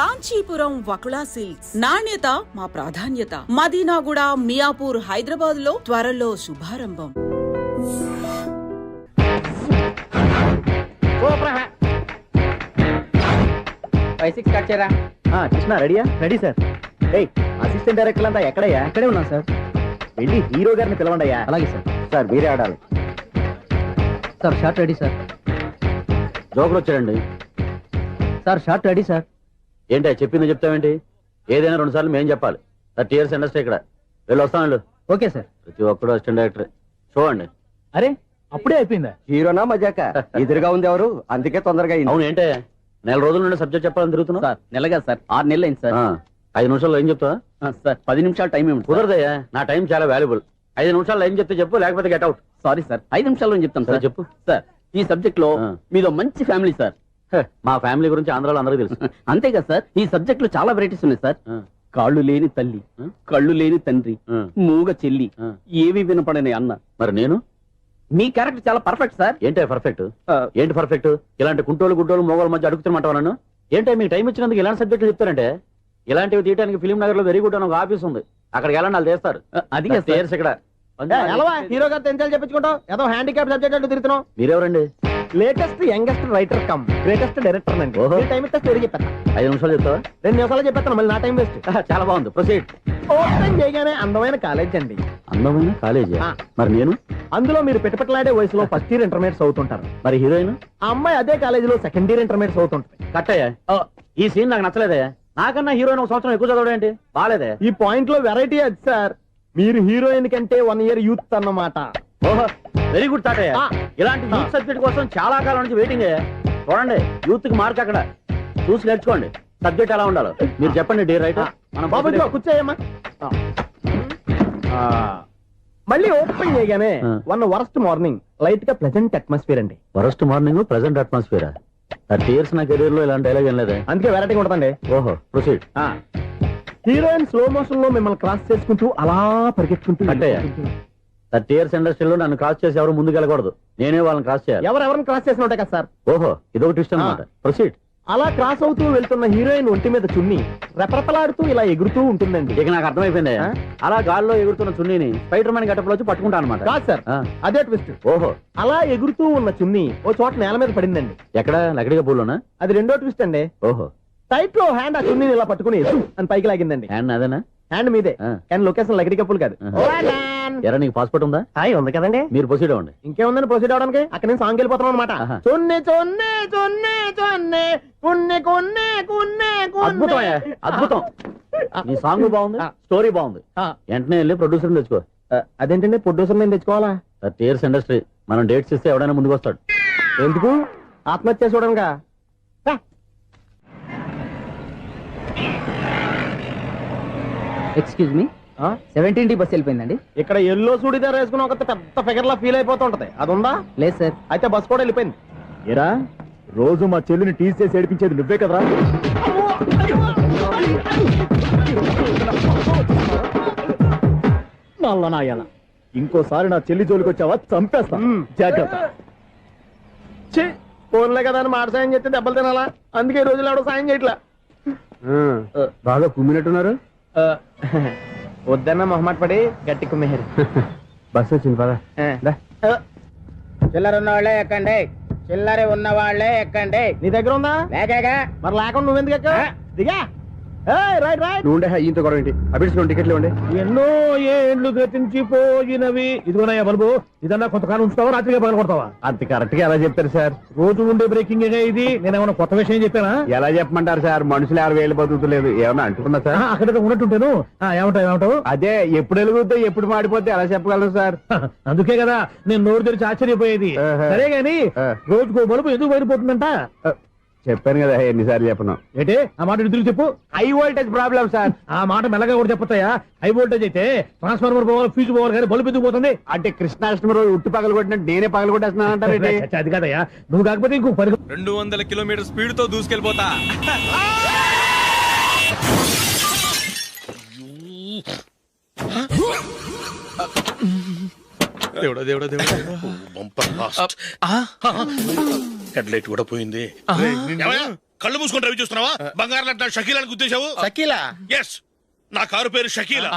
Kanchipuram Vakula silks నాణ్యత మా ప్రాధాన్యత. మదీనాగూడ, మియాపూర్, హైదరాబాద్ లో త్వరలో శుభారంభం. కృష్ణ రెడీయా? Ready sir. అసిస్టెంట్ డైరెక్టర్ అంతా ఎక్కడయ్యా? ఇక్కడే ఉన్నా సార్. వెళ్ళి హీరో గారిని పిలవండియా. అలాగే సార్. సార్ మీరే ఆడాలి sir. Short ready sir. Joker వచ్చాడండి సార్. Short ready sir. ఏంటి చెప్పింది చెప్తావేంటి? ఏదైనా 2 సార్లు మేం చెప్పాలి. 30 years ఇండస్ట్రీ ఇక్కడ. వెళ్ళి వస్తాను. Okay sir. ప్రతి ఒక్కడు అసిస్టెంట్ డైరెక్టర్. చూడండి. అరే అప్పుడే అయిపోయిందా? హీరోనా మజాక? ఎదురుగా ఉంది ఎవరు, అందుకే తొందరగా. అవును ఏంటే 4 రోజుల నుండి సబ్జెక్ట్ చెప్పాలని తిరుగుతున్నా సార్. నెలగా సార్, 6 నెలలు అయింది సార్. 5 నిమిషాల్లో ఏం చెప్తా సార్? 10 నిమిషాలు టైం ఏమి కుదరదయ్యా. నా టైం చాలా వాల్యుబుల్. 5 నిమిషాల్లో ఏం చెప్తే చెప్పు, లేకపోతే గెట్ అవుట్. సారీ సార్, 5 నిమిషాల్లో చెప్తాను సార్. చెప్పు సార్. ఈ సబ్జెక్ట్ లో మీదో మంచి ఫ్యామిలీ సార్. మా ఫ్యామిలీ గురించి ఆంధ్రాలో అందరికీ తెలుసు. అంతే కదా సార్. ఈ సబ్జెక్ట్ లో చాలా వెరైటీస్ ఉన్నాయి సార్. కాళ్ళు లేని తల్లి, కళ్ళు లేని తండ్రి, మూగ చెల్లి, ఏవి వినపడని అన్న. మరి నేను మీ క్యారెక్టర్ చాలా పర్ఫెక్ట్ సార్. ఏంటే పర్ఫెక్ట్? ఏంటి పర్ఫెక్ట్? ఇలాంటి కుంటోళ్ళు గుడ్డోళ్ళు మోగోళ్ళ మధ్య అడుగుతున్నమాట నన్ను. ఏంటంటే మీకు టైం ఇచ్చినందుకు ఇలాంటి సబ్జెక్టులు చెప్తారంటే, ఇలాంటివి తీయడానికి ఫిలిం నగర్ లో వెరీ గుడ్ అని ఒక ఆఫీస్ ఉంది. అక్కడికి వెళ్ళండి, వాళ్ళు చేస్తారు. అది ఇక్కడ హీరో గారు తెంచాలి చెప్పించుకుంటాం. ఏదో హ్యాండిక్యాప్ సబ్జెక్ట్ అంటూ తిరుగుతున్నాం. మీరెవరండి? Latest youngest writer cum greatest director అండి. టైం ఇస్తే స్టోరీ చెప్పేస్తా. 5 నిమిషాలు చెప్తావా? 2 నిమిషాలు చెప్పేస్తాను, మళ్ళీ నా టైం వేస్ట్. చాలా బాగుంది. ప్రొసీడ్. ఓపెన్ చేయగానే అందమైన కాలేజ్ అండి. అందమైన కాలేజ్? మరి నేను అందులో మీరు పెట్టుపట్లాడే వయసులో ఫస్ట్ ఇయర్ ఇంటర్మీడియట్స్ అవుతుంటారు. మరి హీరోయిన్ ఆ అమ్మాయి అదే కాలేజీలో సెకండ్ ఇయర్ ఇంటర్మీడియట్స్ అవుతుంటది. కట్టయ్యా, ఈ సీన్ నాకు నచ్చలేదే. నాకన్నా హీరోయిన్ 1 సంవత్సరం ఎక్కువ చదవడం ఏంటి? బాలేదే. ఈ పాయింట్ లో వెరైటీ అది సార్. మీరు హీరోయిన్ కంటే 1 year యూత్ అన్నమాట. ఓహో, వెరీ గుడ్ థాట్. ఇలాంటి యూత్ సబ్జెక్ట్ కోసం చాలా కాలం నుంచి వెయిటింగ్. చూడండి, యూత్ కి మార్క్ అక్కడ చూసి నేర్చుకోండి. సబ్జెక్ట్ ఎలా ఉండాలో మీరు చెప్పండి. డే రైటర్ మన బాబు కూర్చోయమ్మా. మళ్ళీ ఓపెన్ చేయగానే వరస్ట్ మార్నింగ్ లైట్ గా ప్లెజెంట్ అట్మాస్ఫియర్ అండి. Worst morning pleasant atmosphere. 30 years నా కెరీర్ లో ఇలాంటి డైలాగ్ ఏం లేదు. అందుకే వెరైటీ ఉంటుందండి. ఓహో, ప్రొసీడ్. హీరోయిన్ స్లో మోషన్ లో మిమ్మల్ని క్రాస్ చేసుకుంటూ అలా పరిగెత్తుకుంటూ. అంటే 30 years ఇండస్ట్రీలో నన్ను క్రాస్ చేసి ఎవరు ముందుకు వెళ్ళకూడదు, నేనే వాళ్ళని క్రాస్ చేయాలి. ఎవరెవరిని క్రాస్ చేసిన ఉంటాయి కదా సార్. ఓహో, ఇదొక ట్విస్ట్ అన్నమాట. ప్రొసీడ్. అలా క్రాస్ అవుతూ వెళ్తున్న హీరోయిన్ ఒంటి మీద చున్ని రెపరెపలాడుతూ ఇలా ఎగురుతూ ఉంటుందండి. ఇక నాకు అర్థమైపోయింది. అలా గాల్లో ఎగురుతున్న చున్నీని స్పైడర్ మ్యాన్ గెటప్లో వచ్చి పట్టుకుంటా అనమాట. కాదు సార్, అదే ట్విస్ట్. ఓహో, అలా ఎగురుతూ ఉన్న చున్ని ఓ చోట నేల మీద పడిందండి. ఎక్కడ? లకడిగా పూలోనా? అది రెండో ట్విస్ట్ అండి. ఓహో, టైట్ లో హ్యాండ్ ఆ చున్నీని ఇలా పట్టుకుని అని పైకి లాగిందండి. హ్యాండ్ అదేనా? హ్యాండ్ మీదే, కానీ లొకేషన్ లకడి కప్పులు కాదు. ఎరా, నీకు పాస్పోర్ట్ ఉందా? ఉంది కదండి. మీరు ప్రొసీడ్ అవ్వండి. ఇంకేముందని ప్రొసీడ్ అవడానికి? అక్కడ నేను సాంగ్ వెళ్ళిపోతాం అనమాట. చొన్నే చొన్నే చొన్నే చొన్నే కున్నే కున్నే కున్నే. అద్భుతం, అద్భుతం. నీ సాంగ్ బాగుంది, స్టోరీ బాగుంది. వెంటనే వెళ్ళి ప్రొడ్యూసర్ తెచ్చుకో. అదేంటండి ప్రొడ్యూసర్ నేను తెచ్చుకోవాలా? 30 years ఇండస్ట్రీ. మనం డేట్స్ ఇస్తే ఎవడైనా ముందుకు వస్తాడు. ఎందుకు? ఆత్మహత్య చూడనుగా. Excuse me, 17D bus వెళ్ళిపోయిందండి. ఇక్కడ ఎల్లో చూడిదార్ వేసుకుని ఒక పెద్ద ఫిగర్ లా ఫీల్ అయిపోతూ ఉంటది. అది ఉందా? లేదు సార్. అయితే బస్ కూడా వెళ్ళిపోయింది. ఏరా, రోజు మా చెల్లిని టీస్ చేసి ఏడిపించేది నువ్వే కదరా? నల్ల నాయన, ఇంకోసారి నా చెల్లి జోలికి వచ్చావా చంపేస్తా. జాగ్రత్త. ఫోన్లే కదా అని మాట సాయం చేస్తే దెబ్బలు తినాలా? అందుకే ఈ రోజులు ఎవడో సాయం చేయట్లా. బాగా కుమ్మినట్టున్నారు. వద్దన్న మొహమాట పడి గట్టి కుమ్మేరు. బస్ వచ్చింది పదా. చిల్లర ఉన్న వాళ్ళే ఎక్కండి, చిల్లర ఉన్న వాళ్ళే ఎక్కండి. నీ దగ్గర ఉందా? లేకగా. మరి లేకుండా నువ్వెందుకు ఎక్క? దిగా. Right right. నువ్వు ఇంత గొడవ ఏంటి? అభిడ్స్ టికెట్లు ఇవ్వండి. ఎన్నో ఏండ్లు గతించిపోయినవి. ఇదిగోనయ్యా బల్బు, ఇదన్నా కొంతకాలం ఉంచుతావా, రాత్రిగా పగల కొడతావా? అంత కరెక్ట్ గా ఎలా చెప్తారు సార్? రోజు ఉండే బ్రేకింగ్ ఇది. నేనేమన్నా కొత్త విషయం చెప్పానా? ఎలా చెప్పమంటారు సార్? మనుషులు 60 ఏళ్ళు బతుకుతలేదు. ఏమన్నా అంటున్నా సార్? అక్కడ ఉన్నట్టుంటాను. ఏమంటావు? అదే ఎప్పుడు వెలుగుతో ఎప్పుడు మాడిపోతే ఎలా చెప్పగలను సార్? అందుకే కదా నేను నోరు తెరిచి ఆశ్చర్యపోయేది. సరే గాని రోజుకో బల్బు ఎందుకు బయటపోతుందంట? చెప్పాను కదా ఎన్నిసార్లు చెప్పను. ఏంటి ఆ మాట తిరిగి చెప్పు. High voltage problem sir. ఆ మాట మెల్లగా కూడా చెప్పొచ్చాయా? హై వోల్టేజ్ అయితే ట్రాన్స్ఫార్మర్ పోవాలి, ఫ్యూజ్ పోవాలి, కానీ బల్బు ఎందుకు పోతుంది? అంటే కృష్ణాష్టమి రోజు ఉట్టి పగలు కొట్టినట్టు నేనే పగలు కొట్టేస్తున్నాను. అది కాదయ్యా, నువ్వు కాకపోతే ఇంకో 200 కిలోమీటర్ స్పీడ్ తో దూసుకెళ్ళిపోతా. దేవుడా దేవుడా దేవుడా, హెడ్ లైట్ కూడా పోయింది. కళ్ళు మూసుకొని రవి చూస్తున్నావా? బంగారం లాంటి షకీలాని గుర్తించావు? షకీలా? ఎస్, నా కారు పేరు Shakeela.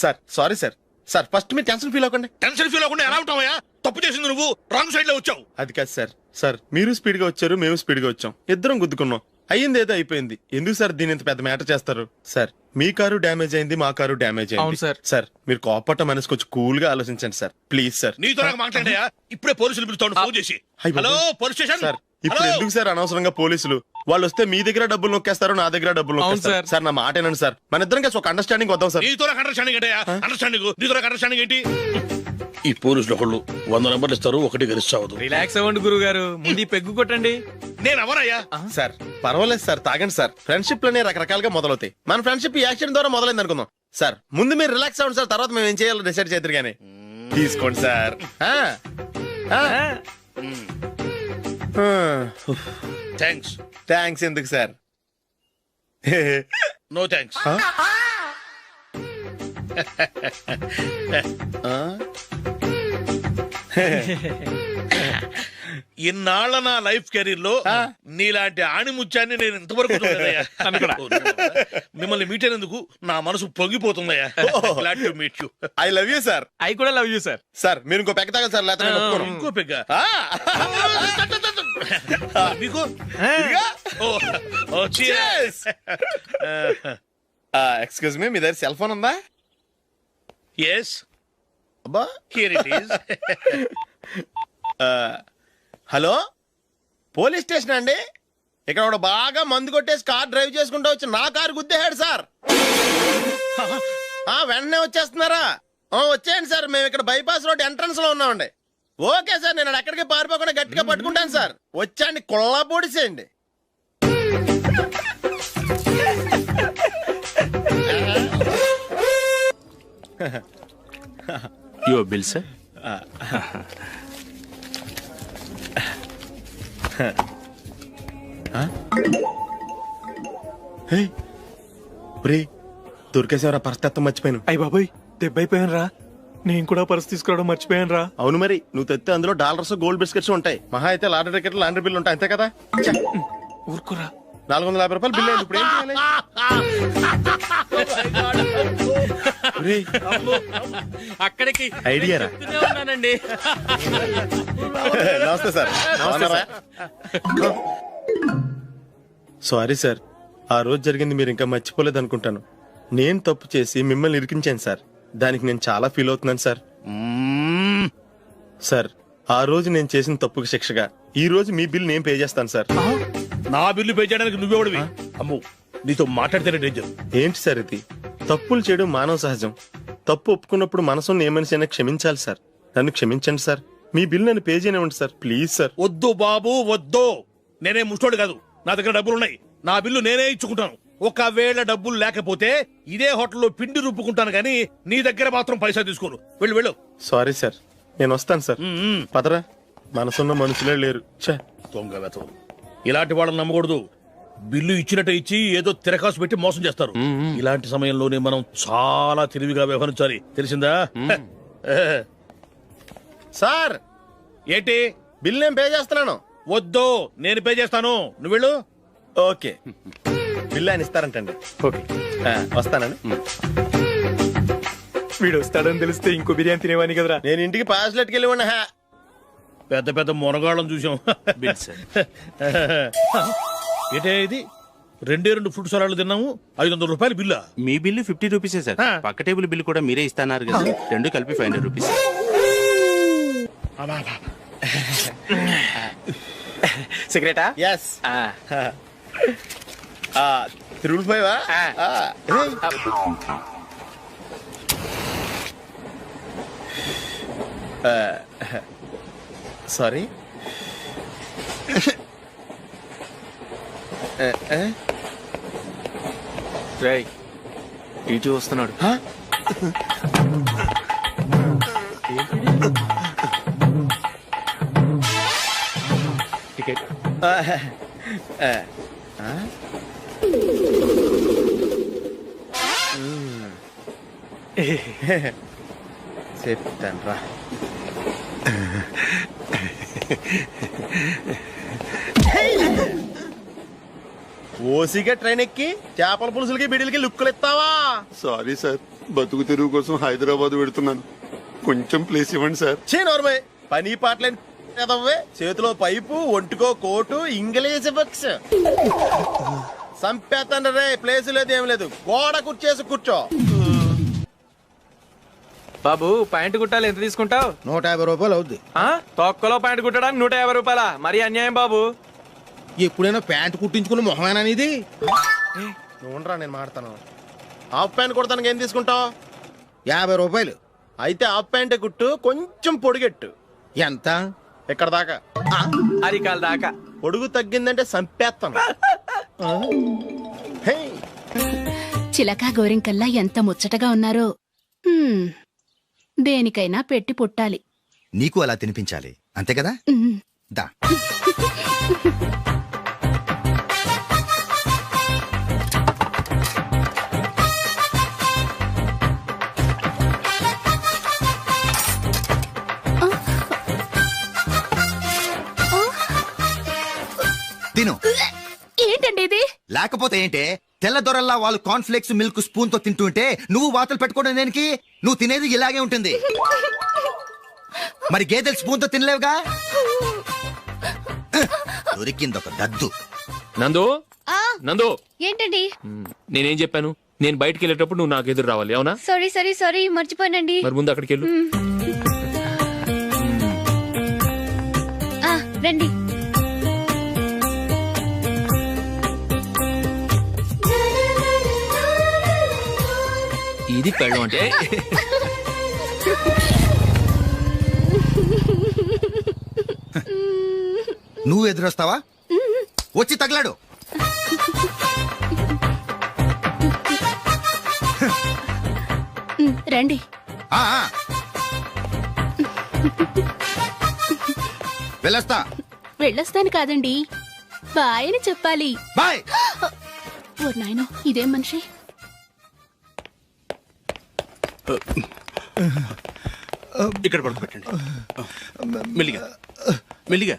Sir sorry sir. Sir first మీరు టెన్షన్ ఫీల్ అవ్వకండి. టెన్షన్ ఫీల్ అవ్వకుండా ఎలా ఉంటావయ్యా? తప్పు చేసింది నువ్వు, రాంగ్ సైడ్ లో వచ్చావు. అది కాదు సార్. సార్ మీరు స్పీడ్ గా వచ్చారు, మేము స్పీడ్ గా వచ్చాం, ఇద్దరం గుద్దుకున్నాం. అయ్యింది ఏదో అయిపోయింది. ఎందుకు సార్ దీని ఇంత పెద్ద మ్యాటర్ చేస్తారు? సార్ మీ కారు డ్యామేజ్ అయింది, మా కారు డ్యామేజ్ అయింది. సార్ మీరు కోపట్ట మనసు కొంచెం కూల్ గా ఆలోచించండి సార్, ప్లీజ్ సార్. నీతో నాకు మాట్లాడాయా? ఇప్పుడే పోలీసులు పిలుస్తాను, ఫోన్ చేసి. Hello police station. సార్ ఇప్పుడు ఎందుకు సార్ అనవసరంగా పోలీసులు? వాళ్ళు వస్తే మీ దగ్గర డబ్బులు నొక్కేస్తారు, నా దగ్గర డబ్బులు నొక్కేస్తారు. సార్ నా మాట ఏనండి సార్, మన ఇద్దరం కలిసి ఒక అండర్స్టాండింగ్ వద్దాం సార్. నీతో నాకు అండర్స్టాండింగ్ ఏంటయ్యా? అండర్స్టాండింగ్ నీతో నాకు అండర్స్టాండింగ్ ఏంటి? ఈ పోలీసులు ఒకళ్ళు 100 నెంబర్లు ఇస్తారు, ఒకటి గెలిచావదు. రిలాక్స్ అవ్వండి గురువు గారు, ముందు ఈ పెగ్గు కొట్టండి. నేను ఎవరయ్యా? సార్ పర్వాలేదు సార్, తాగండి సార్. ఫ్రెండ్షిప్ లోనే రకరకాలుగా మొదలవుతాయి. మన ఫ్రెండ్షిప్ ఈ యాక్షన్ ద్వారా మొదలైంది అనుకుందాం. సార్ ముందు మీరు రిలాక్స్ అవ్వండి సార్, తర్వాత మేము ఏం చేయాలో డిసైడ్ చేద్దరు గానీ. తీసుకోండి సార్. థ్యాంక్స్. థ్యాంక్స్ ఎందుకు సార్? No thanks. ఇన్నాళ్ళ నా లైఫ్ కెరీర్ లో నీలాంటి ఆణిముత్యాన్ని నేను ఇంతవరకు చూడలేదయ్యా. మిమ్మల్ని మీట్ అయినందుకు నా మనసు పొంగిపోతుందయ్యా. Glad to meet you. I love you sir. I కూడా లవ్ యూ సార్. సార్ మీరు ఇంకో పెక్క తాగండి సార్, లేకపోతే నేను ఒప్పుకోను. ఇంకో పెగ్గ మీకు? ఎక్స్క్యూజ్ మీ, మీ దగ్గర సెల్ ఫోన్ ఉందా? ఎస్, అబ్బా here it is. Hello police station అండి. ఇక్కడ ఒకడు బాగా మందు కొట్టేసి కార్ డ్రైవ్ చేసుకుంటూ వచ్చి నా కారు గుద్దేశాడు సార్. వెంటనే వచ్చేస్తున్నారా? వచ్చేయండి సార్, మేము ఇక్కడ బైపాస్ రోడ్ ఎంట్రన్స్ లో ఉన్నామండి. ఓకే సార్, నేను ఎక్కడికి పారిపోకుండా గట్టిగా పట్టుకుంటాను సార్. వచ్చాండి, కుళ్ళ పొడిసేయండి. Your bill sir. దొరికేసేవరా? పరిస్థితి మర్చిపోయాను. అయ్య బాబాయ్, దెబ్బైపోయాను రా. నేను కూడా పర్స్ తీసుకురావడం మర్చిపోయాను రా. అవును మరి, నువ్వు తెస్తే అందులో డాలర్స్ గోల్డ్ బిస్కెట్స్ ఉంటాయి. మహా అయితే లాటరీ టికెట్ లాండ్రీ బిల్లు ఉంటాయి, అంతే కదా? ఊరుకురా. 450 రూపాయలు బిల్లు అయింది. ఇప్పుడు ఏం చేయాలి? అక్కడికి ఐడియా రా. ఉన్నానండి. నమస్తే సార్. సారీ సార్, ఆ రోజు జరిగింది మీరు ఇంకా మర్చిపోలేదు అనుకుంటాను. నేను తప్పు చేసి మిమ్మల్ని ఇరికించాను సార్. దానికి నేను చాలా ఫీల్ అవుతున్నాను సార్. సార్ ఆ రోజు నేను చేసిన తప్పుకి శిక్షగా ఈ రోజు మీ బిల్ నేను పే చేస్తాను సార్. నా బిల్లు పే చేయడానికి నువ్వెవడివి? అమ్మో, నీతో మాట్లాడితేనే డేంజర్. ఏంటి సార్ ఇది? తప్పులు చేయడం మానవ సహజం. తప్పు ఒప్పుకున్నప్పుడు మనసుని ఏ మనిషి అయినా క్షమించాలి సార్. నన్ను క్షమించండి సార్. మీ బిల్ నన్ను పే చేయనివ్వండి సార్, ప్లీజ్ సార్. వద్దు బాబు వద్దు, నేనే ముష్టోడు కాదు. నా దగ్గర డబ్బులున్నాయి, నా బిల్లు నేనే ఇచ్చుకుంటాను. ఒకవేళ డబ్బులు లేకపోతే ఇదే హోటల్లో పిండి రుబ్బుకుంటాను గానీ నీ దగ్గర మాత్రం పైసా తీసుకోను. వెళ్ళు వెళ్ళు. సారీ సార్, నేను వస్తాను సార్. పదరా, మనసున్న మనుషులే లేరు. దొంగ వెతవు, ఇలాంటి వాళ్ళని నమ్మకూడదు. బిల్లు ఇచ్చినట్టు ఇచ్చి ఏదో తిరకాసు పెట్టి మోసం చేస్తారు. ఇలాంటి సమయంలోనే మనం చాలా తెలివిగా వ్యవహరించాలి, తెలిసిందా? సార్ ఏంటి? బిల్ నేను పే చేస్తున్నాను. వద్దు, నేను పే చేస్తాను, నువ్వు వెళ్ళు. ఓకే, బిల్ ఆయన ఇస్తారంటండి. ఓకే, వస్తానండి. వీడు వస్తాడని తెలిస్తే ఇంకో బిర్యానీ తినేవాని కదరా. నేను ఇంటికి పాస్లెట్కి వెళ్ళి ఉన్నా. పెద్ద పెద్ద మొనగాళ్ళం చూసాం. Bill sir. ఏంటే ఇది? 2 ఫ్రూట్ సలాడ్లు తిన్నాము, 500 రూపాయలు బిల్లా? మీ బిల్లు 50 రూపీసే సార్. పక్క టేబుల్ బిల్లు కూడా మీరే ఇస్తాన్నారు కదా, రెండు కలిపి 500 రూపీస్. సిగరెటా? ఎస్. 3 సారీ. రేయ్, ఇటు వస్తున్నాడు. టికెట్. చెప్తాను రా. ఓసిగా ట్రైన్ ఎక్కి చేపల పులుసులకి బిడిలకి లుక్కులు ఇస్తావా? సారీ సార్, బతుకు తెరువు కోసం హైదరాబాద్ పెడుతున్నాను, కొంచెం ప్లేస్ ఇవ్వండి సార్. నోర్మే పని పాటలేని కదవ్వే, చేతిలో పైపు, ఒంటికో కోటు, ఇంగ్లీష్ బుక్స్. సంపేతండ్రి రే, ప్లేస్ లేదు ఏం లేదు, గోడ కుర్చేసి కూర్చో. బాబు ప్యాంటు కుట్టాలి, ఎంత తీసుకుంటావు? 150 రూపాయలు అవుద్ది. తొక్కలో ప్యాంటు కుట్టడానికి 150 రూపాయల? మరి అన్యాయం బాబు. ఎప్పుడైనా ప్యాంట్ కుట్టించుకున్న మొహమేనా ఇది? నువ్వురా, నేను మాడతాను. హాఫ్ ప్యాంట్ కుడతానికి ఏం తీసుకుంటావు? 50 రూపాయలు. అయితే హాఫ్ ప్యాంట్ కుట్టు, కొంచెం పొడిగెట్టు. ఎంత? ఎక్కడ దాకా? అరికాల దాకా. పొడుగు తగ్గిందంటే సంపేస్తాను. హే, చిలకా గోరింకల్లా ఎంత ముచ్చటగా ఉన్నారో. దేనికైనా పెట్టి పుట్టాలి. నీకు అలా తినిపించాలి, అంతే కదా? దా. తిను. ఏంటండి ఇది? లేకపోతే ఏంటే, తెల్లదొరల్లా వాళ్ళు కార్న్ఫ్లేక్స్ మిల్క్ స్పూన్ తో తింటుంటే నువ్వు వాతలు పెట్టుకోవడం దేనికి? నువ్వు తినేది ఇలాగే ఉంటుంది. మరి గేదెలు స్పూన్ తో తినలేవుగా. దొరికిందొక దద్దు. నందు, నందు, ఏంటండి? నేనేం చెప్పాను? నేను బయటికి వెళ్ళేటప్పుడు నువ్వు నాకు ఎదురు రావాలి, అవునా? సారీ మర్చిపోయానండి. మరి ముందు అక్కడికి వెళ్ళు. రండి. ఇది పెళ్ళం అంటే. నువ్వు ఎదురొస్తావా? వచ్చి తగలాడు. రండి. ఆ, ఆ. వెళ్ళొస్తా. వెళ్ళొస్తాను కాదండి, బాయ్ అని చెప్పాలి. బాయ్. ఓ నాయనో, ఇదేం మనిషి? ఇక్కడ పడుకోబెట్టండి. మెల్లిగా మెల్లిగా.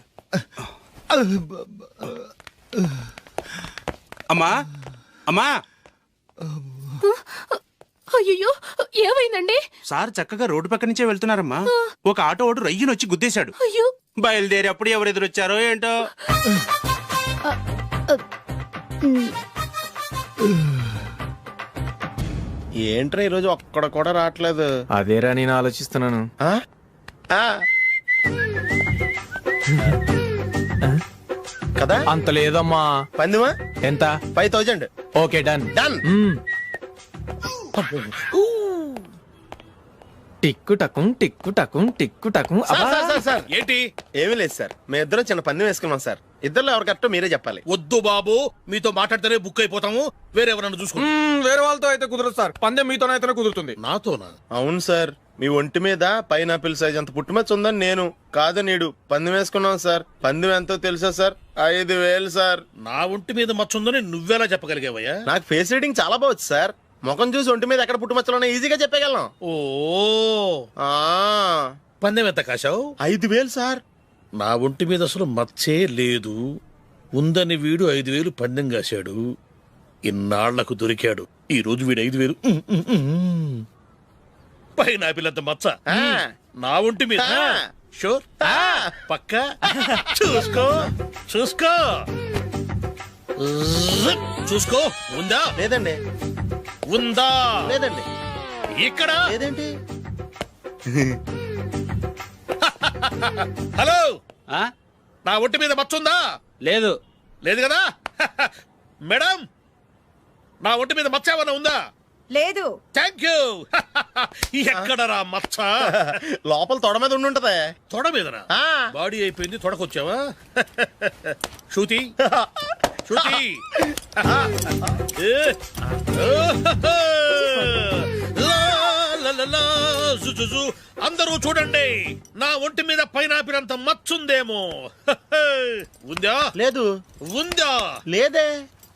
అమ్మా, అమ్మా. అయ్యో, ఏమైందండి? సార్ చక్కగా రోడ్డు పక్క నుంచే వెళ్తున్నారమ్మా. ఒక ఆటో ఓడు రయ్యను వచ్చి గుద్దేశాడు. అయ్యో. బయలుదేరి అప్పుడు ఎవరు ఎదురొచ్చారో ఏంటో. ఏంట్రా ఈరోజు ఒక్కడ కూడా రావట్లేదు? అదేరా నేను ఆలోచిస్తున్నాను. ఆ? ఆ. కదా అంత లేదమ్మా. పందిమా ఎంత? 5000. Okay, done. డన్. టిక్కు టకుం టిక్కు టకుం టిక్కు టకుం. సార్ ఏంటి? ఏమీ లేదు సార్, మేము ఇద్దరం చిన్న పందెం వేసుకున్నాం సార్. ఇద్దరు ఎవరు కరెక్టో మీరే చెప్పాలి. వద్దు బాబు, మీతో మాట్లాడితేనే బుక్ అయిపోతాము. వేరే ఎవరన్నా చూసుకుంటాం. వేరే వాళ్ళతో అయితే కుదరదు సార్, పందెం మీతోనైతేనే కుదురుతుంది. నాతోనా? అవును సార్, మీ ఒంటి మీద పైనాపిల్ సైజ్ అంత పుట్టుమచ్చ ఉందని నేను కాదు నీడు పందెం వేసుకున్నాం సార్. పందెం ఎంతో తెలుసా సార్? 5000 సార్. నా ఒంటి మీద మచ్చ ఉందని నువ్వెలా చెప్పగలిగావయ్యా? నాకు ఫేస్ రీడింగ్ చాలా బాగుంది సార్. ముఖం చూసి ఒంటి మీద ఎక్కడ పుట్టుమచ్చలో ఈజీగా చెప్పగలను. ఓ, ఆ, పందెం ఎంత కాశావు? 5000 సార్. నా ఒంటి మీద అసలు మచ్చే లేదు. ఉందని వీడు 5000 పందెం కాశాడు. ఇన్నాళ్లకు దొరికాడు. ఈ రోజు వీడు 5000. పైన పిల్లంత మచ్చ నా ఒంటి మీద. షూర్, పక్క. చూసుకో చూసుకో చూసుకో. ఉందా? లేదండి. ఉందా? లేదండి. ఇక్కడ లేదేంటి? హలో, నా ఒంటి మీద మచ్చ ఉందా? లేదు. లేదు కదా? మేడం, నా ఒంటి మీద మచ్చ ఏమన్నా ఉందా? లేదు. Thank you. ఎక్కడరా మచ్చ? లోపల తొడ మీద ఉండుంటదే. తొడ మీదనా? బాడీ అయిపోయింది, తొడకొచ్చావా? శృతి, శృతి. అందరూ చూడండి, నా ఒంటి మీద పైనాపిల్ అంత మచ్చుందేమో. ఉందా? లేదు. ఉందా? లేదే.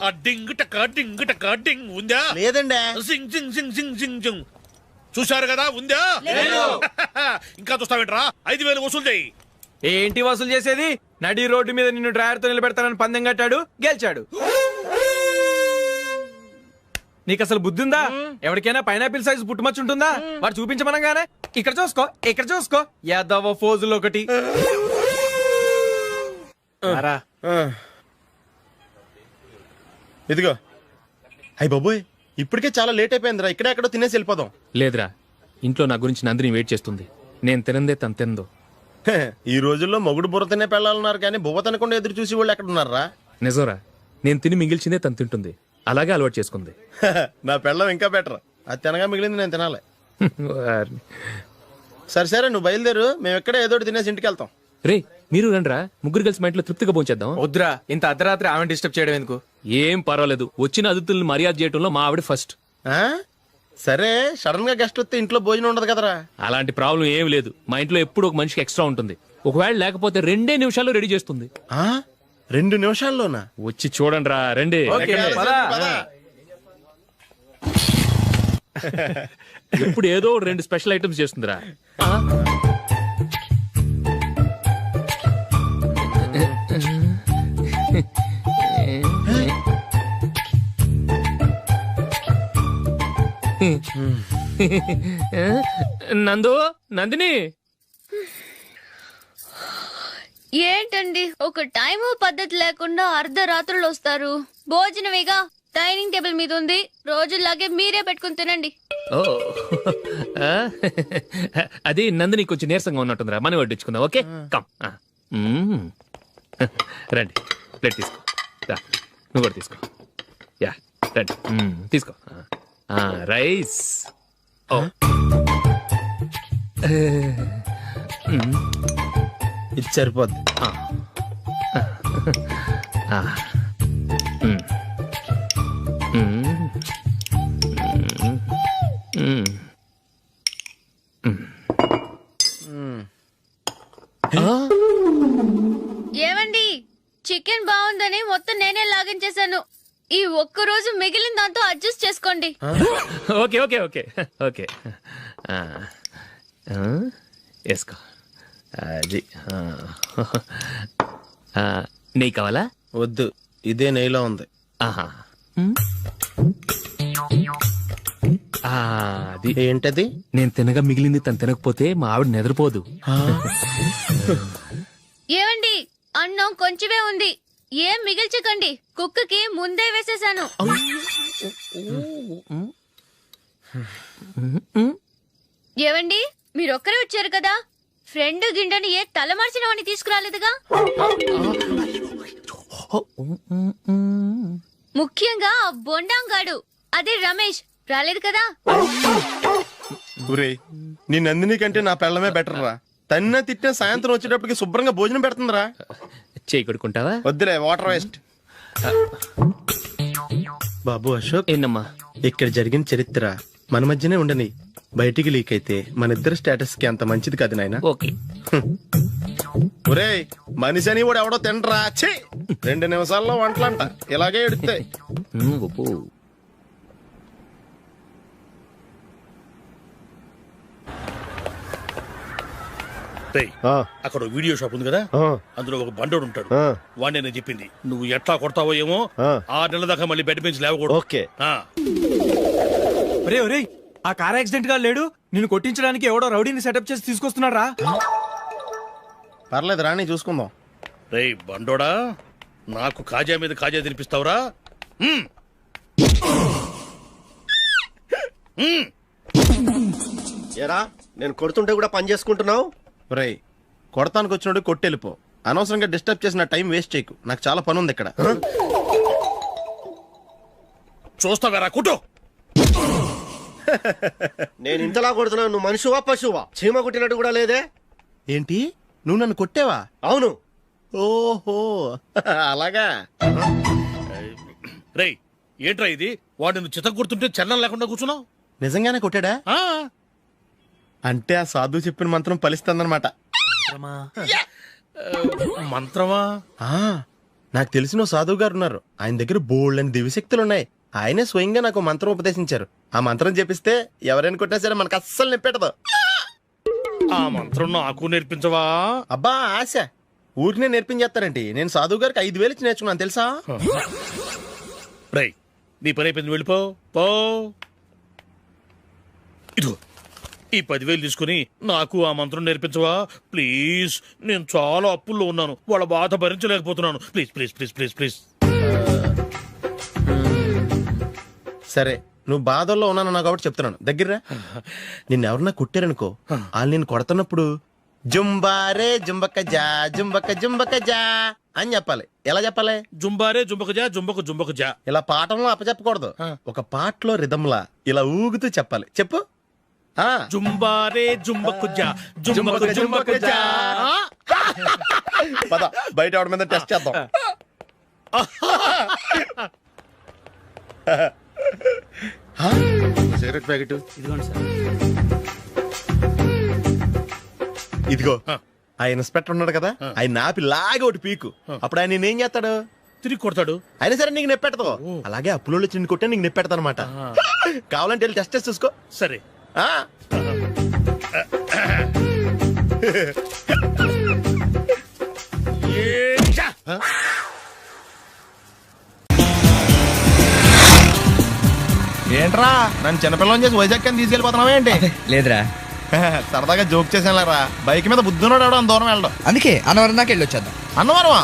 ఆ డింగ్ టక డింగ్ టక డింగ్ ఉందా? లేదండి. జింగ్ జింగ్ జింగ్ జింగ్ జింగ్ జింగ్. చూశారు కదా? ఉందా? ఇంకా చూస్తావేంట్రా? 5000 వసూలు చేయి. ఏంటి వసూలు చేసేది? నడి రోడ్డు మీద నిన్ను డ్రైవర్ తో నిలబెడతానని పందెం కట్టాడు, గెలిచాడు. నీకు అసలు బుద్ధి ఉందా? ఎవరికైనా పైనాపిల్ సైజ్ పుట్టుమచ్చు ఉంటుందా? వాడు చూపించమనగానే ఇక్కడ చూసుకో, ఇక్కడ చూసుకో, యాదవ ఫోజులు ఒకటి. రా. ఇదిగో. అయ్యి బాబోయ్, ఇప్పటికే చాలా లేట్ అయిపోయిందిరా. ఇక్కడే ఎక్కడో తినేసి వెళ్ళిపోదాం. లేదురా, ఇంట్లో నా గురించి నందిని వెయిట్ చేస్తుంది. నేను తినందే తను తిందో. హే, ఈ రోజుల్లో మొగుడు బుర్ర తినే పెళ్ళాలన్నారు కానీ బువ్వ తినకుండా ఎదురు చూసి వాళ్ళు ఎక్కడ ఉన్నారా? నిజంరా, నేను తిని మిగిల్చిందే తను తింటుంది. అలాగే అలవాటు చేసుకుంది. నా పెళ్ళం ఇంకా బెటర్. అది తినగా మిగిలింది నేను తినాలి. సరే సరే, నువ్వు బయలుదేరు. మేము ఎక్కడే ఏదో ఒకటి తినేసి ఇంటికి వెళ్తాం. రే, మీరు రండిరా, ముగ్గురు కలిసి మా ఇంట్లో తృప్తిగా పోంచేద్దాం. వద్దురా, ఇంత అర్ధరాత్రి ఆమె డిస్టర్బ్ చేయడం ఎందుకు? ఏం పర్వాలేదు, వచ్చిన అతిథుల్ని మర్యాద చేయడంలో మా ఆవిడ ఫస్ట్. ఆ? సరే, సడన్ గా గెస్ట్ వస్తే ఇంట్లో భోజనం ఉండదు కదరా. అలాంటి ప్రాబ్లం ఏం లేదు. మా ఇంట్లో ఎప్పుడు ఒక మనిషికి ఎక్స్ట్రా ఉంటుంది. ఒకవేళ లేకపోతే 2 నిమిషాల్లో రెడీ చేస్తుంది. 2 నిమిషాల్లోనా? వచ్చి చూడండి రా, రండి. ఓకే, పద. ఎప్పుడు ఏదో 2 స్పెషల్ ఐటమ్స్ చేస్తుందిరా. నందు, నందిని, ఏంటండి ఒక టైము పద్ధతి లేకుండా అర్ధరాత్రులు వస్తారు? భోజనమేగా డైనింగ్ టేబుల్ మీద ఉంది, రోజుల్లాగే మీరే పెట్టుకుని తినండి. ఓ అది నందిని కొంచెం నీరసంగా ఉన్నట్టుందిరా, మనం వడ్డించుకుందాం. Okay, come. రండి, ప్లేట్ తీసుకో. రా, నువ్వు కూడా తీసుకో. యా, రండి, తీసుకో. రైస్. ఓ, ఇది సరిపోద్ది. ఏమండి, చికెన్ బాగుందని మొత్తం నేనే లాగించేశాను. ఈ ఒక్క రోజు మిగిలిన దాంతో అడ్జస్ట్ చేసుకోండి. ఓకే ఓకే ఓకే ఓకే, వేసుకో. అది నెయ్యి కావాలా? వద్దు, ఇదే నెయ్యిలో ఉంది. ఆహా, అది ఏంటది? నేను తినగా మిగిలింది తను తినకపోతే మా ఆవిడ నిద్రపోదు. ఏమండి, అన్నం కొంచెమే ఉంది, ఏం మిగిల్చకండి. కుక్కకి ముందే వేసేసాను. ఏవండి, మీరొక్కరే వచ్చారు కదా, ఫ్రెండ్ గిండెని ఏ తలమార్చిన వాడిని తీసుకురాలేదుగా? ముఖ్యంగా ఆ బొండాంగాడు, అదే రమేష్, రాలేదు కదా? ఊరే, నీ నందిని కంటే నా పెళ్ళమే బెటర్ రా. తన్న తిట్టిన సాయంత్రం వచ్చేటప్పటికి శుభ్రంగా భోజనం పెడుతుందిరా. చేయి కొడుకుంటావా? వద్దులే, వాటర్ వేస్ట్. బాబు అశోక్, ఏంటమ్మా? ఇక్కడ జరిగిన చరిత్ర మన మధ్యనే ఉండని, బయటికి లీక్ అయితే మన ఇద్దరు స్టేటస్ కి అంత మంచిది కాదు నాయన. ఓకే. ఒరే, మనిషి అని కూడా ఎవడో తినరా. 2 నిమిషాల్లో వంటలంట, ఇలాగే ఎడుతాయి. అక్కడ వీడియో షాప్ ఉంది కదా, అందులో ఒక బండోడు ఉంటాడు. వాడిని నేను చెప్పింది, నువ్వు ఎట్లా కొడతావో ఏమో, 6 నెలల దాకా మళ్ళీ బెడ్ బెంచ్ లేవకూడదు. ఓకే. ఒరే ఒరే, ఆ కార్ యాక్సిడెంట్ గా లేడు, నిన్ను కొట్టించడానికి ఎవడో రౌడీని సెటప్ చేసి తీసుకొస్తున్నాడు రా. పర్లేదు, రాని చూసుకుందాం. రే బండోడా, నాకు కాజా మీద కాజా తినిపిస్తావురా? ఏరా, నేను కొడుతుంటే కూడా పని చేసుకుంటున్నావు? రే, కొడతానికి వచ్చినోడు కొట్టెళ్ళిపో. అనవసరంగా డిస్టర్బ్ చేసిన టైం వేస్ట్ చేయకు, నాకు చాలా పని ఉంది ఇక్కడ. చూస్తావేరా, కుట్టు. నేను ఇంతలా కొడుతున్నావు, నువ్వు మనిషివా పశువా? చీమ కుట్టినట్టు కూడా లేదే. ఏంటి, నువ్వు నన్ను కొట్టావా? అవును. ఓహో, అలాగా. రేయ్, ఏంట్రా ఇది? వాడు నువ్వు చిత్త గుర్తుంటే చలనం లేకుండా కూర్చున్నావు. నిజంగానే కొట్టాడా? అంటే ఆ సాధువు చెప్పిన మంత్రం ఫలిస్తుందన్నమాట. మంత్రమా? నాకు తెలిసిన సాధువు గారు ఉన్నారు, ఆయన దగ్గర బోల్డని దివ్యశక్తులు ఉన్నాయి. ఆయనే స్వయంగా నాకు మంత్రం ఉపదేశించారు. ఆ మంత్రం చెప్పిస్తే ఎవరైనా కొట్టినా సరే మనకు అస్సలు నిప్పెట్టదు. ఆ మంత్రం నాకు నేర్పించవా? అబ్బా ఆశ, ఊరినే నేర్పించేస్తారండి. నేను సాధువు గారికి 5,000 ఇచ్చి నేర్చుకున్నాను తెలుసా? రేయ్, నీ పని అయిపోయింది, వెళ్ళిపో పో. ఇదిగో ఈ 10,000 తీసుకుని నాకు ఆ మంత్రం నేర్పించవా ప్లీజ్? నేను చాలా అప్పుల్లో ఉన్నాను, వాళ్ళ బాధ భరించలేకపోతున్నాను. Please please please please please. సరే, నువ్వు బాధల్లో ఉన్నాను నాకు కాబట్టి చెప్తున్నాను. దగ్గర నిన్ను ఎవరన్నా కుట్టారనుకో, వాళ్ళు నేను కొడుతున్నప్పుడు జుంబారే జుంబక జా జుంబక జుంబక జా అని చెప్పాలి. ఎలా చెప్పాలి? జుంబారే జుంబకు జా జుంబకు జుంబకు జా. ఇలా పాఠంలో అప్పచెప్పకూడదు, ఒక పాటలో రిధంలా ఇలా ఊగుతూ చెప్పాలి. చెప్పు. జుంబారే జుంబకు జా జుంబకు జుంబకు జా. పద బయట ఎవరి మీద టెస్ట్ చేద్దాం. సిగరెట్ ప్యాకెట్ ఇదిగోండి సార్. ఇదిగో. ఆ ఇన్స్పెక్టర్ ఉన్నాడు కదా, ఆయన నాపి లాగే ఒకటి పీకు. అప్పుడు ఆయన నేనేం చేస్తాడు? తిరిగి కొడతాడు. అయినా సరే నీకు నెప్పెడతావు. అలాగే అప్పులో చిన్న కొట్టే నీకు నెప్పెడతా అనమాట. కావాలంటే వెళ్ళి టెస్ట్ చేసి చూసుకో. సరే. ఏంట్రా నన్ను చిన్నపిల్లని చేసి వైజాగ్ అని తీసుకెళ్ళిపోతున్నావా ఏంటి? లేదురా, సరదాగా జోక్ చేసానులేరా. బైక్ మీద బుద్ధున్నాడు ఎవడో దూరం వెళ్ళడం. అందుకే అన్నవరం దాకా వెళ్ళి వచ్చేద్దాం. అన్నవరమా?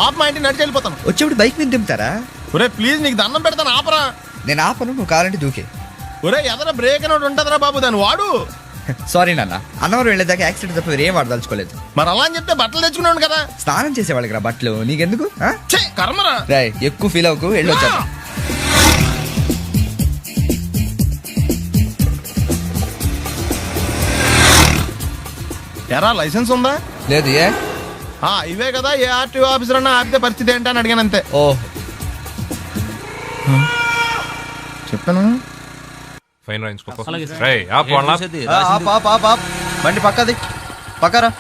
ఆప్ మా ఇంటికి నడిచి వెళ్ళిపోతాను. వచ్చేప్పుడు బైక్ మీద దింపుతారా? ఒరే ప్లీజ్ నీకు దండం పెడతాను, ఆపరా. నేను ఆపను, నువ్వు కావాలంటే దూకే. ఒరే ఎదర బ్రేక్ అని ఉంటుందిరా బాబు, దాన్ని వాడు. సారీ నాన్న, అన్నవరం వెళ్ళేదాకా యాక్సిడెంట్ తప్ప ఏం వాడదలుచుకోలేదు. మరి అలా అని చెప్తే బట్టలు తెచ్చుకున్నాను కదా. స్నానం చేసేవాళ్ళకి రా బట్టలు, నీకెందుకు? కర్మరా. రాయ్ ఎక్కువ ఫీల్ అవ్వకు, వెళ్ళి వచ్చేద్దాం. ఎరా లైసెన్స్ ఉందా? లేదు. ఏ ఇవే కదా ఏ ఆర్టీఓ ఆఫీసర్ అన్నా ఆపితే పరిస్థితి ఏంటి అని అడిగాను అంతే. ఓ చెప్పాను. బండి పక్కది పక్కరా.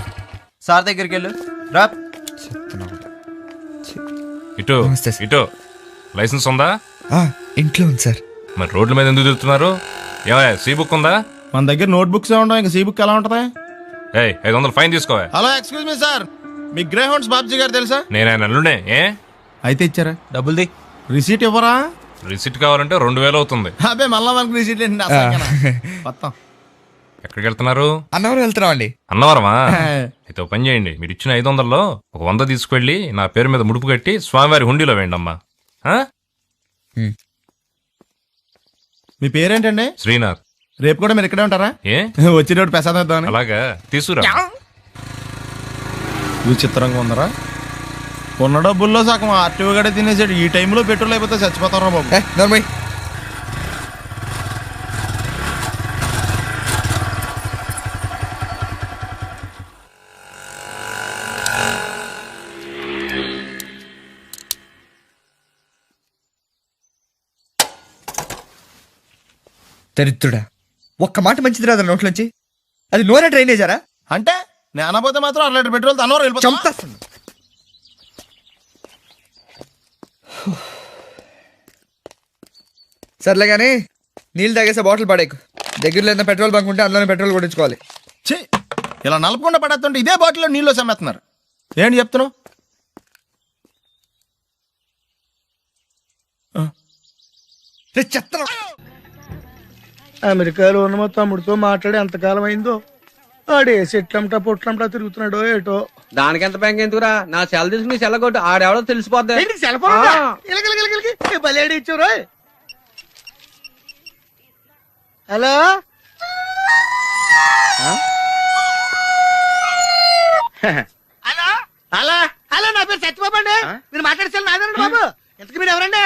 సార్ దగ్గరికి వెళ్ళు రా. ఇటు ఇటు లైసెన్స్ ఉందా? ఇంట్లో ఉంది సార్. మరి రోడ్ల మీద ఎందుకు తిరుగుతున్నారు? ఏమయ్యా సీ బుక్ ఉందా? మన దగ్గర నోట్ బుక్స్ ఉండవు, ఇంకా సీ బుక్ ఎలా ఉంటది? 500 ఫైన్ తీసుకోవా. హలో ఎక్స్క్యూజ్ మీ సార్, మీ గ్రే హౌండ్స్ బాబ్జీ గారు తెలుసా? నేను ఆయన అల్లుడే. అయితే ఇచ్చారా? డబ్బుల్ది రిసీట్ ఇవ్వరా? రిసిట్ కావాలంటే 2000 అవుతుంది. అబ్బే మళ్ళా మనకు రిసీట్ మొత్తం. ఎక్కడికి వెళ్తున్నారు? అన్నవరం వెళ్తున్నాం అండి. అన్నవరమా? అయితే పని చేయండి, మీరు ఇచ్చిన 500లో ఒక 100 తీసుకెళ్లి నా పేరు మీద ముడుపు కట్టి స్వామివారి హుండీలో వేయండి అమ్మా. మీ పేరేంటండి? శ్రీనాథ్. రేపు కూడా మీరు ఇక్కడే ఉంటారా? వచ్చేటప్పుడు ప్రసాదం ఇద్దామని. అలాగా తీసుకురా. విచిత్రంగా ఉందరా, ఉన్న డబ్బుల్లో సగం ఆర్టీఓ గడే తినేసాడు. ఈ టైంలో పెట్రోల్ అయిపోతే చచ్చిపోతారా బాబు. దరిద్రుడా, ఒక్క మాట మంచిది రాదా నోట్లోంచి? అది నోరే డ్రైనేజారా? అంటే నేను అనబోతే మాత్రం 1 లీటర్ పెట్రోల్ అన్నవరం వెళ్ళిపోతా. సర్లే కానీ నీళ్ళు తాగేసే బాటిల్ పడేకు. దగ్గరలో ఏదైనా పెట్రోల్ బంక్ ఉంటే అందులోనే పెట్రోల్ కొట్టించుకోవాలి. ఇలా నలపకుండా పడేస్తుంటే ఇదే బాటిల్లో నీళ్ళు సమ్మేస్తున్నారు. ఏంటి చెప్తున్నావు? అమెరికాలో ఉన్న మా తమ్ముడితో మాట్లాడి ఎంతకాలం అయిందో. ఆడే చెట్లంటా పొట్లంటా తిరుగుతున్నాడో ఏటో. దానికి ఎంత బ్యాంక్ ఎందుకురా? నా సెల్ తీసుకుని సెల్లగొట్టు ఆడెవడో తెలిసిపోద్ది. బలేడి ఇచ్చారు. హలో హలో హలో హలో, నా పేరు సత్యబాబు అండి. మీరు మాట్లాడే నాదండి బాబు. ఎంతకు మీరు ఎవరండి?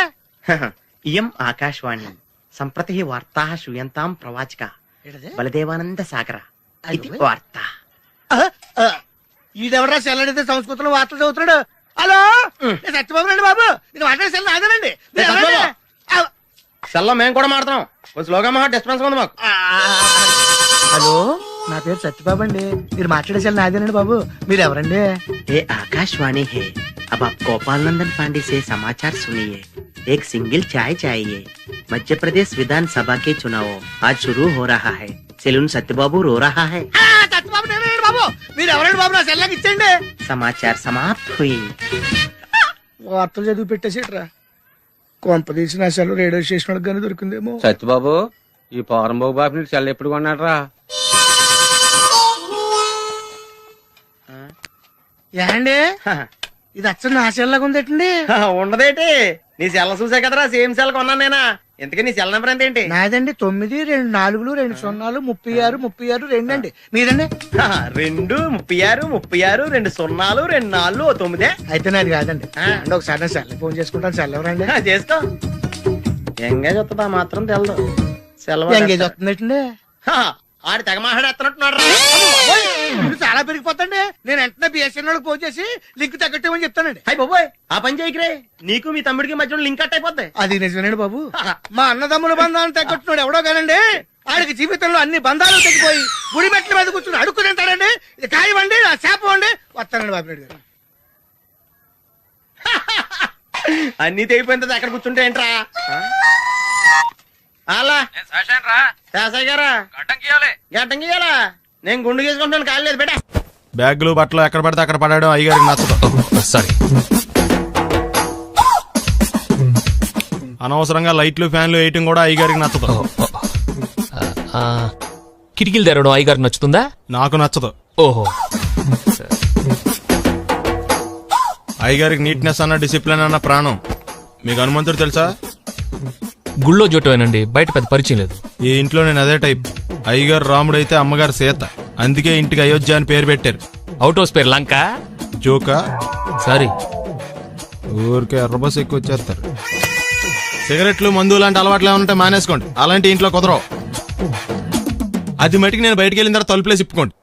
ఇయం ఆకాశవాణి సంప్రతి వార్తా శ్రూయంతాం ప్రవాచిక బలదేవానంద సాగర ఇది వార్త. ఈడెవరా సెల్లడితే సంస్కృతంలో వార్తలు చదువుతున్నాడు. హలో నేను సత్యబాబు రండి బాబు. నేను మాట్లాడే సెల్ నాదేనండి. సెల్లో మేము కూడా మాడతాం. స్లోగా మా డిస్పెన్స్ ఉంది మాకు. హలో నా పేరు సత్యబాబు అండి. మీరు మాట్లాడే సెల్ నాదేనండి బాబు. మీరు ఎవరండి? ये आकाशवाणी है। अब आप गोपाल नंदन पांडे से समाचार सुनिए। एक सिंगल चाय चाहिए। मध्य प्रदेश विधानसभा के चुनाव आज शुरू हो रहा है। सेलून सत्यबाबू रो रहा है। సత్యబాబు నేనండి బాబు. మీరు ఎవరండి బాబు? నా సెల్ నాకు ఇచ్చండి. समाचार समाप्त हुई। వార్తలు చదివి పెట్టేసేట్రా. కొంప తీసి నా సెల్ రేడియో స్టేషన్ కానీ దొరికిందేమో. సత్యబాబు ఈ పోరంబాబు బాబు సెల్ ఎప్పుడు కొన్నాడరా? ఏండి ఇది అచ్చం నా సెల్ లాగా ఉందేటండి. ఉండదేటి, నీ సెల్ చూసా కదరా సేమ్ సెల్ కొన్నాను నేనా. ఇంతకీ నీ సెల్ నెంబర్ ఎంతేంటి? నాదండి 9 2 4 2 0 36 36 2 అండి. మీదండి? 2 36 36 2 0 2 4 9. అయితే నాది కాదండి. అంటే ఒకసారి నా సెల్ ఫోన్ చేసుకుంటాను. సెల్ ఎవరండి? చేసుకో. ఎంగేజ్ వస్తుందా మాత్రం తెలదు. Cell engage వస్తుందేటండి. ఆడి తెగ మాట్లాడేస్తున్నట్టున్నాడు. మీరు చాలా పెరిగిపోతండి. నేను వెంటనే బిఎస్ఎన్ వాళ్ళకి ఫోన్ చేసి లింక్ తగ్గట్టేమని చెప్తానండి. అయ్యి బాబోయ్ ఆ పని చేయకరే, నీకు మీ తమ్ముడికి మధ్యలో లింక్ కట్ అయిపోద్ది. అది నిజమేనండి బాబు. మా అన్నదమ్ముల బంధాలను తగ్గట్టున్నాడు ఎవడో కానండి. ఆడికి జీవితంలో అన్ని బంధాలు తగ్గిపోయి గుడి మెట్ల మీద కూర్చుని అడుక్కు తింటాడండి. ఇది కాయవండి, నా శాపం అండి. వస్తానండి బాబునాయుడు గారు. అన్ని తెగిపోయిన తర్వాత ఎక్కడ కూర్చుంటే ఏంట్రా? అలా గడ్డం గీయాలా? నేను గుండు గీసుకుంటాను, కాదు లేదు బేటా. బ్యాగులు బట్టలు ఎక్కడ పడితే అక్కడ పడాడు అయ్యగారికి నచ్చదు. సారీ. అనవసరంగా లైట్లు ఫ్యాన్లు వేయటం కూడా అయ్యగారికి నచ్చదు. కిటికీలు తెరవడం అయ్యగారికి నచ్చుతుందా? నాకు నచ్చదు. ఓహో. అయ్యగారికి నీట్నెస్ అన్న డిసిప్లిన్ అన్న ప్రాణం. మీకు హనుమంతుడు తెలుసా? గుళ్ళో జోటమేనండి, బయట పెద్ద పరిచయం లేదు. ఈ ఇంట్లో నేను అదే టైప్. అయ్యగారు రాముడు అయితే అమ్మగారు సీత. అందుకే ఇంటికి అయోధ్య అని పేరు పెట్టారు. అవుట్ హౌస్ పేరు లంక. జోకా? సారీ. ఊరికే ఎర్రబస్ ఎక్కువ వచ్చేస్తారు. సిగరెట్లు మందు లాంటి అలవాట్లు ఏమంటే మానేసుకోండి. అలాంటి ఇంట్లో కుదరవు. అది మటుకు నేను బయటకు వెళ్ళిన తర్వాత తలుపులేసి ఇప్పుకోండి.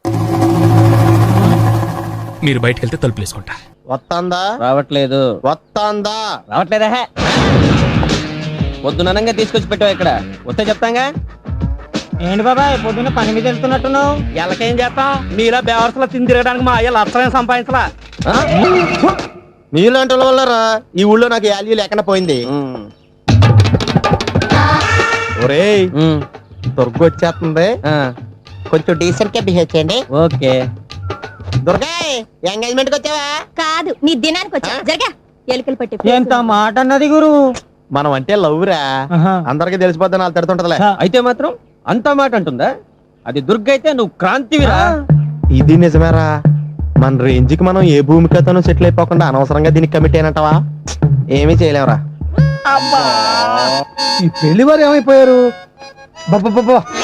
మీరు బయటకు వెళ్తే తలుపులు వేసుకుంటా. వస్తాందా? రావట్లేదు. వస్తాందా? రావట్లేదా? పొద్దునంగా తీసుకొచ్చి పెట్టావు ఇక్కడ. వస్తే చెప్తాంగా. ఏంటి బాబాయ్ పొద్దున్న పని మీద వెళ్తున్నట్టున్నావు? ఎలాకేం చేస్తాం? మీలా బేవర్సలా తిని తిరగడానికి మా అయ్య లక్షలేం సంపాదించలా. మీలాంటి వాళ్ళ వల్లరా ఈ ఊళ్ళో నాకు వాల్యూ లేకుండా పోయింది. ఒరేయ్ దుర్గ వచ్చేస్తుంది, కొంచెం డీసెంట్ గా బిహేవ్ చేయండి. ఓకే. దుర్గా ఎంగేజ్మెంట్ కి వచ్చావా? కాదు, నీ దినానికి వచ్చా. జరగా ఎలుకలు పట్టి. ఎంత మాట అన్నది గురు. మనం అంటే లవ్ రా, అందరికి తెలిసిపోద్ది. నాకు తడుతుంటదిలే. అయితే మాత్రం అంత మాట అంటుందా? అది దుర్గ అయితే నువ్వు క్రాంతివిరా. ఇది నిజమేరా. మన రేంజ్ కి మనం ఏ భూమికతోనూ సెటిల్ అయిపోకుండా అనవసరంగా దీనికి కమిట్ అయినట్టవా? ఏమీ చేయలేవురా. ఈ పెళ్లి వారు ఏమైపోయారు?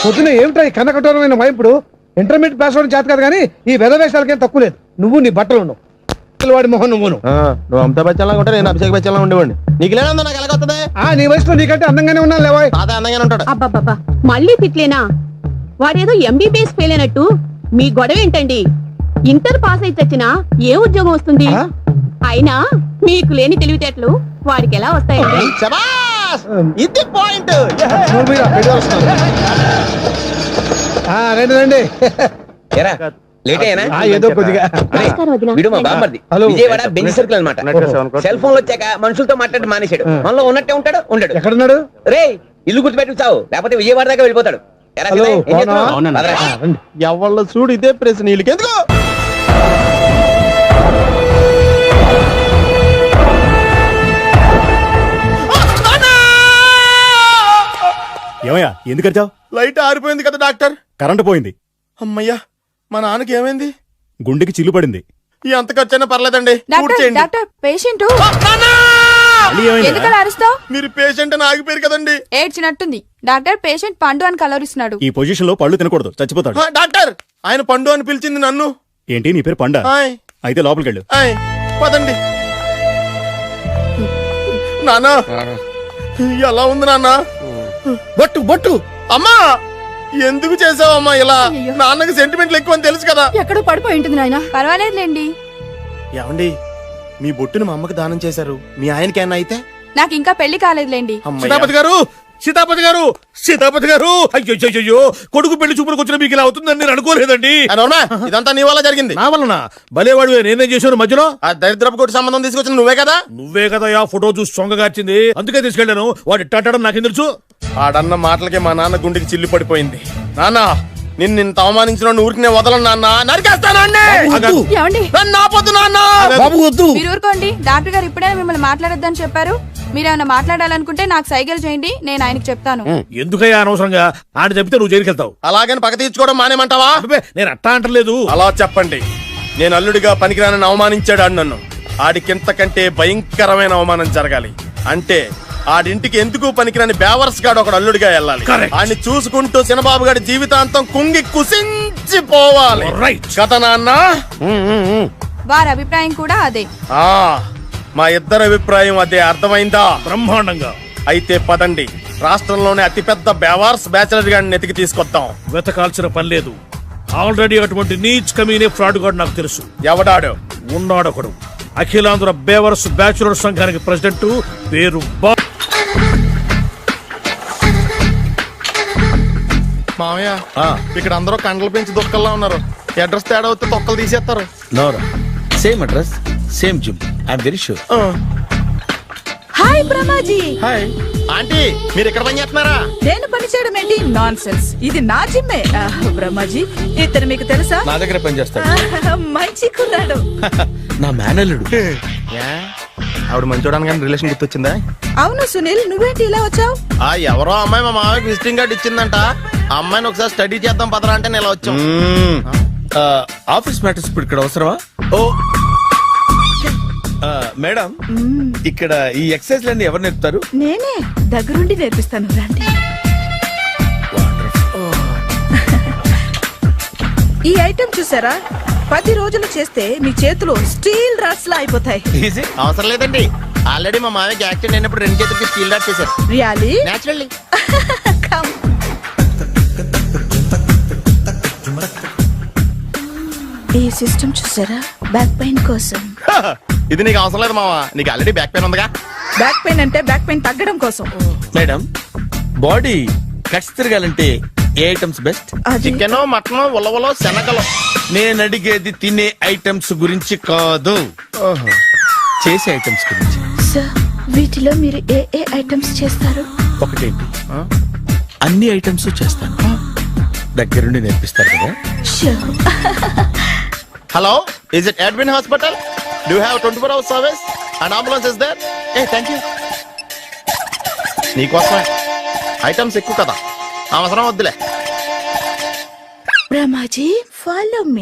పొద్దున ఏమిటా ఈ కన్నకఠోరమైన వైపుడు? ఇంటర్మీడియట్ పాస్ అవడం చేత కాదు కానీ ఈ వెధవేషాలకేం తక్కువ లేదు. నువ్వు నీ బట్టలు ఉండవు, వాడి మొహం నువ్వును. నువ్వు అమితాబ్ బచ్చన్ లాగా ఉంటే నేను అభిషేక్ బచ్చన్ లాగా ఉండేవాడిని. నీకు లేనందో నాకు ఎలాగొస్తుంది? నీ వయసులో నీకంటే అందంగానే ఉన్నాను లేవా? తాత అందంగానే ఉంటాడు. అబ్బాబ్బా మళ్ళీ తిట్లేనా? వాడేదో ఎంబీబీఎస్ ఫెయిల్ అయినట్టు మీ గొడవ ఏంటండి? ఇంటర్ పాస్ అయితే వచ్చినా ఏ ఉద్యోగం వస్తుంది? అయినా మీకు లేని తెలివితేటలు వాడికి ఎలా వస్తాయండి? ఇది పాయింట్. రండి రండి. ఏదో కొద్దిగా విజయవాడ బెంజ్ సర్కిల్ అనమాట. సెల్ ఫోన్ వచ్చాక మనుషులతో మాట్లాడి మానేశాడు. మనలో ఉన్నట్టే ఉంటాడు. ఉండడు. ఎక్కడున్నాడు? రే ఇల్లు గుర్తుపెట్టి చావు, లేకపోతే విజయవాడ దాకా వెళ్ళిపోతాడు. ఎవళ్ళ చూడు ఇదే ప్రశ్న. వీళ్ళకి ఎందుకు? ఏమయ్యా ఎందుకు వచ్చావు? లైట్ ఆరిపోయింది కదా డాక్టర్. కరెంటు పోయింది. అమ్మయ్యా, మా నాన్నకి ఏమైంది? గుండెకి చిల్లు పడింది. ఎంత ఖర్చైనా పర్లేదండి. డాక్టర్ పేషెంట్ మీరు పేషెంట్ అని ఆగిపోయారు కదండి. ఏడ్చినట్టుంది. డాక్టర్ పేషెంట్ పండు అని కలవరిస్తున్నాడు. ఈ పొజిషన్ లో పళ్ళు తినకూడదు, చచ్చిపోతాడు. డాక్టర్ ఆయన పండు అని పిలిచింది నన్ను. ఏంటి నీ పేరు పండా? అయితే లోపలికి వెళ్ళు. పదండి. నాన్న ఎలా ఉంది నాన్న? బొట్టు బొట్టు. అమ్మా ఎందుకు చేసావమ్మా ఇలా? నాన్నకి సెంటిమెంట్లు ఎక్కువ అని తెలుసు కదా. ఎక్కడో పడిపోయి ఉంటుంది నాయన. పర్వాలేదులేండి. ఏమండి మీ బొట్టుని మా అమ్మకి దానం చేశారు, మీ ఆయనకి ఏమన్నా అయితే? నాకు ఇంకా పెళ్లి కాలేదులేండి. సీతాపతి గారు, సీతాపతి గారు, సీతాపతి గారు, అయ్యో కొడుకు పెళ్లి చూపులకు వచ్చిన మీకు ఇలా అవుతుందని నేను అనుకోలేదండి. ఇదంతా నీ వల్ల జరిగింది. నా వలన? భలేవాడు, నేనేం చేశాను మధ్యలో? ఆ దరిద్రపు కొట్టి సంబంధం తీసుకొచ్చిన నువ్వే కదా. నువ్వే కదా ఆ ఫోటో చూసి సొంగగార్చింది, అందుకే తీసుకెళ్లాను. వాడు ఇట్టాడడం నాకేం తెలుసు? ఆడన్న మాటలకే మా నాన్న గుండెకి చిల్లు పడిపోయింది. నాన్న నిన్ను ఇంత అవమానించిన ఊరికి నేను వదలను నాన్న, నరికేస్తాను ఏమండి నన్ను ఆపొద్దు నాన్న. బాబు వద్దు. మీరు ఊరుకోండి. డాక్టర్ గారు ఇప్పుడే మిమ్మల్ని మాట్లాడొద్దని చెప్పారు. మీరేమైనా మాట్లాడాలనుకుంటే నాకు సైగలు చేయండి, నేను ఆయనకి చెప్తాను. ఎందుకయ్యా అనవసరంగా ఆయన చెప్తే నువ్వు జైలుకి వెళ్తావు. అలాగని పక్క తీర్చుకోవడం మానేమంటావా? అబ్బే, నేను అట్టా అంటలేదు. అలా చెప్పండి. నేను అల్లుడిగా పనికిరానని అవమానించాడు ఆడు నన్ను. ఆడికింతకంటే భయంకరమైన అవమానం జరగాలి. అంటే ఆడింటికి ఎందుకు పనికిరాని బేవర్స్ గాడు ఒకడు అల్లుడిగా వెళ్ళాలి. ఆడిని చూసుకుంటూ చిన్నబాబు గారి జీవితాంతం కుంగి కుసించిపోవాలి. కదా నాన్న? వారి అభిప్రాయం కూడా అదే. ఆ మా ఇద్దరి అభిప్రాయం అదే. అర్థమైందా? బ్రహ్మాండంగా. అయితే పదండి, రాష్ట్రంలోనే అతిపెద్ద బేవార్స్ బ్యాచిలర్ గాడిని ఎతికి తీసుకొద్దాం. వెతకాల్సిన పని లేదు. ఆల్రెడీ అటువంటి నీచ్ కమీనే ఫ్రాడ్ గాడు నాకు తెలుసు. ఎవడాడు? ఉన్నాడొకడు. అఖిలాంధ్ర బేవర్స్ బ్యాచులర్ సంఘానికి ప్రెసిడెంట్, పేరు మామయ్య. ఇక్కడ అందరూ కండలు పెంచి దుక్కల్లా ఉన్నారు. అడ్రస్ తేడా వస్తే తొక్కలు తీసేస్తారు. నోరా same address same gym. I'm very sure. Hi Brahmaji. Hi aunty, మీరు ఇక్కడ పని చేస్తున్నారా? నేను పని చేయడం ఏంటి? Nonsense. ఇది నా జిమ్మే. బ్రహ్మాజీ, ఇతను మీకు తెలుసా? నా దగ్గర పని చేస్తాడు. మంచి కుర్రాడు. నా మేనల్లుడు. ఆవిడ మంచోడానికి కానీ రిలేషన్ గుర్తొచ్చిందా? అవును సునీల్, నువ్వేంటి ఇలా వచ్చావు? ఎవరో అమ్మాయి మా మామయ్యకి విజిటింగ్ కార్డు ఇచ్చిందంట. ఆ అమ్మాయిని ఒకసారి స్టడీ చేద్దాం పదరా అంటే నేను ఇలా వచ్చాం. ఆఫీస్ మ్యాటర్స్ ఇప్పుడు ఇక్కడ అవసరమా? ఓ మేడం, ఇక్కడ ఈ ఎక్సర్సైజ్ లన్నీ ఎవరు నేర్పుతారు? నేనే దగ్గరుండి నేర్పిస్తాను, రండి. ఈ ఐటెం చూసారా? 10 రోజులు చేస్తే మీ చేతులు స్టీల్ రాట్స్ లా అయిపోతాయి. అవసరం లేదండి, ఆల్రెడీ మా మామయ్యకి యాక్సిడెంట్ అయినప్పుడు 2 చేతులకి స్టీల్ డాట్ చేశారు. రియల్లీ? నేచురల్లీ. కమ్. ఈ సిస్టమ్ చూసారా? బ్యాక్ పెయిన్ కోసం. ఇది నీకు అవసరం లేదు మావా, నీకు ఆల్రెడీ బ్యాక్ పెయిన్ ఉందిగా. బ్యాక్ పెయిన్ అంటే బ్యాక్ పెయిన్ తగ్గడం కోసం. మేడం, బాడీ కట్స్ తిరగాలంటే ఏ ఐటమ్స్ బెస్ట్? చికెన్, మటన్, ఉలవలో, శనగలు. నేను అడిగేది తినే ఐటమ్స్ గురించి కాదు, చేసే ఐటమ్స్ గురించి. సార్, వీటిలో మీరు ఏ ఏ ఐటమ్స్ చేస్తారు? ఒకటేంటి, అన్ని ఐటమ్స్ చేస్తాను. దగ్గరుండి నేర్పిస్తారు కదా? Hello, is it admin hospital? Do you have 24 hours service and ambulance is there? Thank you. నీకోసమే. ఐటమ్స్ ఎక్కువ కదా, అవసరం వద్దులే. బ్రహ్మాజీ, ఫాలో మీ.